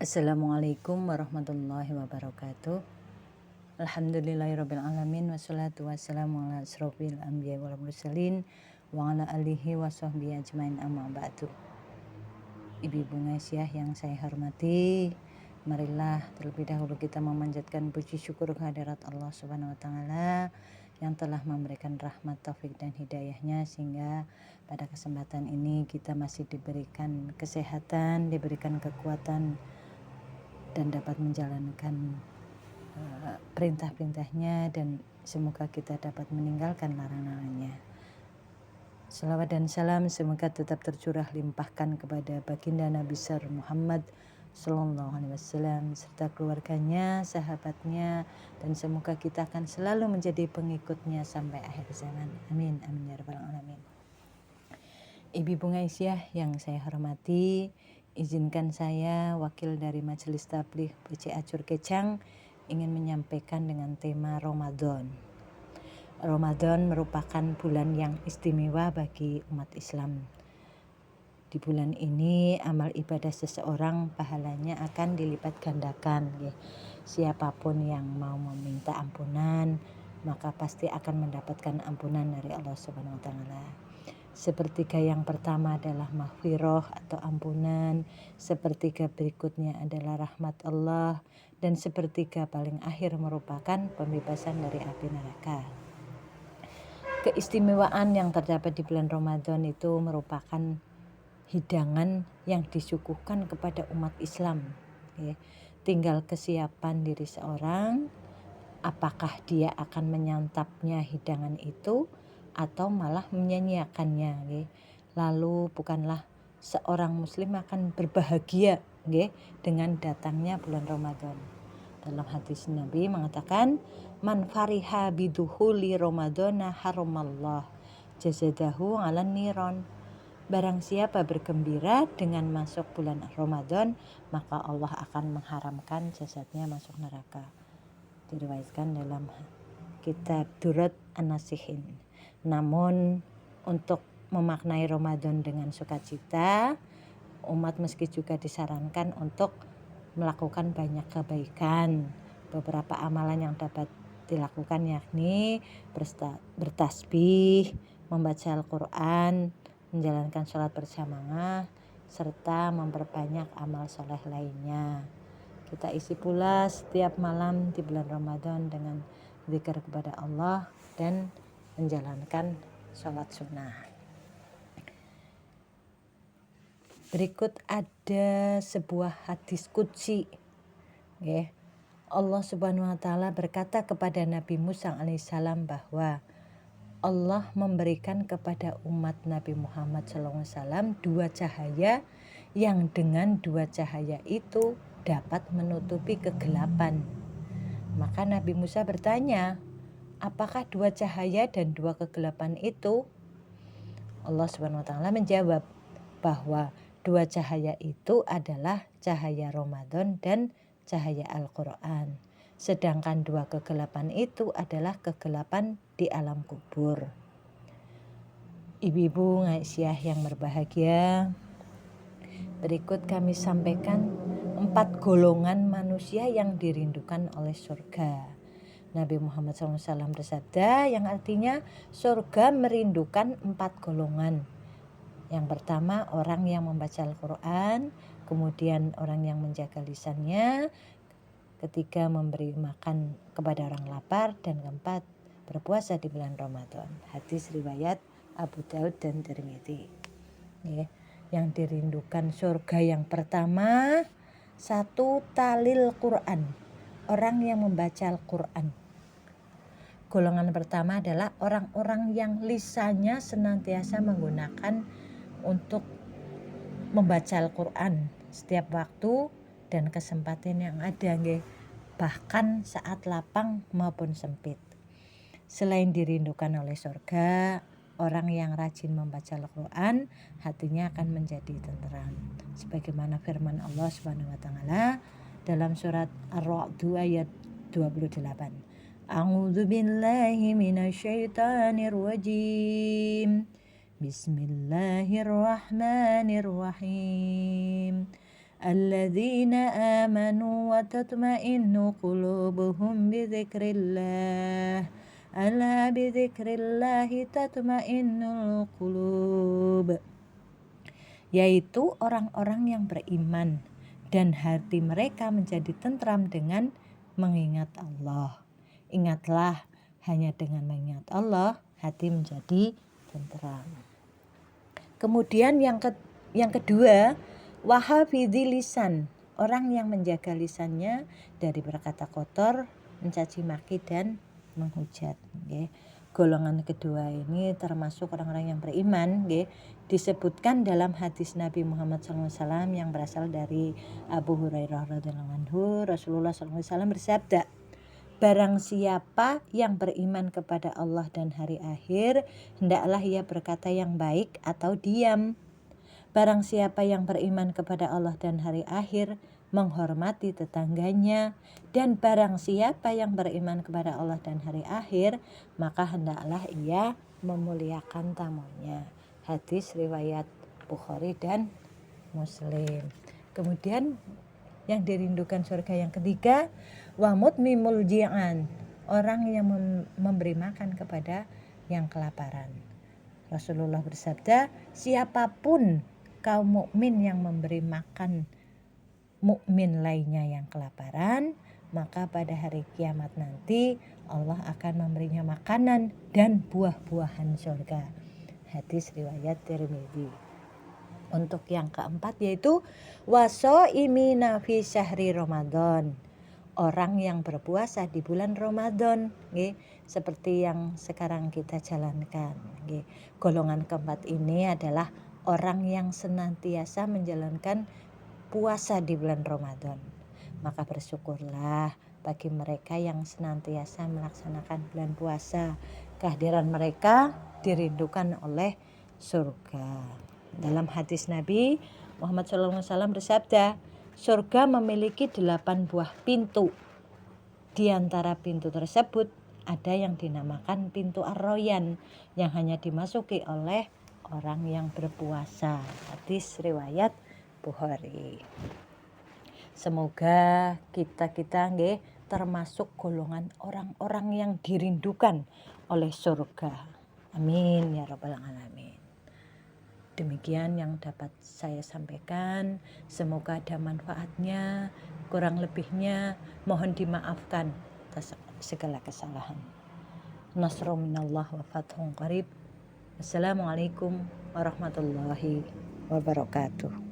Assalamualaikum warahmatullahi wabarakatuh. Alhamdulillahirrabbilalamin. Wassalatu wassalamu ala asrofil anbiya wal mursalin wa ala alihi wa sahbihi ajmain amma ba'du. Ibu Ngaisyah yang saya hormati, marilah terlebih dahulu kita memanjatkan puji syukur kehadirat Allah Subhanahu wa taala yang telah memberikan rahmat, taufik dan hidayahnya sehingga pada kesempatan ini kita masih diberikan kesehatan, diberikan kekuatan dan dapat menjalankan perintah-perintahnya, dan semoga kita dapat meninggalkan larang-larangannya. Salawat dan salam semoga tetap tercurah limpahkan kepada baginda Nabi besar Muhammad Sallallahu Alaihi Wasallam serta keluarganya, sahabatnya, dan semoga kita akan selalu menjadi pengikutnya sampai akhir zaman. Amin, amin ya rabbal alamin. Ibu Ngaisyah yang saya hormati, izinkan saya wakil dari Majelis Tabligh BCA Curkecang ingin menyampaikan dengan tema Ramadan. Ramadan merupakan bulan yang istimewa bagi umat Islam. Di bulan ini amal ibadah seseorang pahalanya akan dilipat gandakan. Siapapun yang mau meminta ampunan maka pasti akan mendapatkan ampunan dari Allah Subhanahu wa taala. Sepertiga yang pertama adalah maghfirah atau ampunan, sepertiga berikutnya adalah rahmat Allah, dan sepertiga paling akhir merupakan pembebasan dari api neraka. Keistimewaan yang terdapat di bulan Ramadan itu merupakan hidangan yang disuguhkan kepada umat Islam. Tinggal kesiapan diri seorang, apakah dia akan menyantapnya hidangan itu atau malah menyanyiakannya. Lalu bukanlah seorang muslim akan berbahagia dengan datangnya bulan Ramadan. Dalam hadis Nabi mengatakan, man fariha biduhuli Ramadana haramallah jazadahu 'alan niron. Barang siapa bergembira dengan masuk bulan Ramadan, maka Allah akan mengharamkan jasadnya masuk neraka. Diriwayatkan dalam kitab Durat An-Nasihin. Namun untuk memaknai Ramadan dengan sukacita, umat meski juga disarankan untuk melakukan banyak kebaikan. Beberapa amalan yang dapat dilakukan yakni bertasbih, membaca Al-Quran, menjalankan sholat berjamaah, serta memperbanyak amal soleh lainnya. Kita isi pula setiap malam di bulan Ramadan dengan zikir kepada Allah dan menjalankan sholat sunnah. Berikut ada sebuah hadis qudsi. Allah Subhanahu wa taala berkata kepada Nabi Musa alaihissalam bahwa Allah memberikan kepada umat Nabi Muhammad SAW 2 cahaya yang dengan 2 cahaya itu dapat menutupi kegelapan. Maka Nabi Musa bertanya, apakah 2 cahaya dan 2 kegelapan itu? Allah Subhanahu wa taala menjawab bahwa 2 cahaya itu adalah cahaya Ramadan dan cahaya Al-Quran. Sedangkan 2 kegelapan itu adalah kegelapan di alam kubur. Ibu-ibu Ngaisyah yang berbahagia, berikut kami sampaikan 4 golongan manusia yang dirindukan oleh surga. Nabi Muhammad SAW bersabda yang artinya surga merindukan 4 golongan. Yang pertama orang yang membaca Al-Quran, kemudian orang yang menjaga lisannya, ketiga memberi makan kepada orang lapar, dan keempat berpuasa di bulan Ramadan. Hadis riwayat Abu Daud dan Tirmidzi. Yang dirindukan surga yang pertama, 1 talil Quran, orang yang membaca Al-Quran. Golongan pertama adalah orang-orang yang lisannya senantiasa menggunakan untuk membaca Al-Quran setiap waktu dan kesempatan yang ada, bahkan saat lapang maupun sempit. Selain dirindukan oleh surga, orang yang rajin membaca Al-Quran hatinya akan menjadi tenteram, sebagaimana firman Allah Subhanahu wa taala dalam surat Ar-Ra'd ayat 28. A'udzu billahi minasyaitonir rajim. Bismillahirrahmanirrahim. alladzina amanu wa tatma'innu qulubuhum bidzikrillah. Ala bidzikrillahi tatma'innul qulub. Yaitu orang-orang yang beriman dan hati mereka menjadi tentram dengan mengingat Allah. Ingatlah, hanya dengan mengingat Allah hati menjadi tentram. Kemudian yang kedua, wahafidzi lisan, orang yang menjaga lisannya dari berkata kotor, mencaci maki dan menghujat. Golongan kedua ini termasuk orang-orang yang beriman, disebutkan dalam hadis Nabi Muhammad SAW yang berasal dari Abu Hurairah radhiyallahu anhu. Rasulullah SAW bersabda, barang siapa yang beriman kepada Allah dan hari akhir, hendaklah ia berkata yang baik atau diam. Barang siapa yang beriman kepada Allah dan hari akhir, menghormati tetangganya, dan barang siapa yang beriman kepada Allah dan hari akhir, maka hendaklah ia memuliakan tamunya. Hadis riwayat Bukhari dan Muslim. Kemudian yang dirindukan surga yang ketiga, wa mutmimul ji'an, orang yang memberi makan kepada yang kelaparan. Rasulullah bersabda, siapapun kaum mukmin yang memberi makan mukmin lainnya yang kelaparan, maka pada hari kiamat nanti Allah akan memberinya makanan dan buah-buahan surga. Hadis riwayat Tirmidzi. Untuk yang keempat yaitu wasoimina fi syahri Ramadan, orang yang berpuasa di bulan Ramadan, seperti yang sekarang kita jalankan. Golongan keempat ini adalah orang yang senantiasa menjalankan puasa di bulan Ramadan. Maka bersyukurlah bagi mereka yang senantiasa melaksanakan bulan puasa. Kehadiran mereka dirindukan oleh surga. Dalam hadis Nabi Muhammad SAW bersabda, surga memiliki 8 buah pintu. Di antara pintu tersebut ada yang dinamakan pintu Ar-Rayyan, yang hanya dimasuki oleh orang yang berpuasa. Hadis riwayat Bukhari. Semoga kita termasuk golongan orang-orang yang dirindukan oleh surga. Amin ya rabbal alamin. Demikian yang dapat saya sampaikan. Semoga ada manfaatnya. Kurang lebihnya mohon dimaafkan atas segala kesalahan. Nasrun minallah wa fathun qarib. Assalamualaikum warahmatullahi wabarakatuh.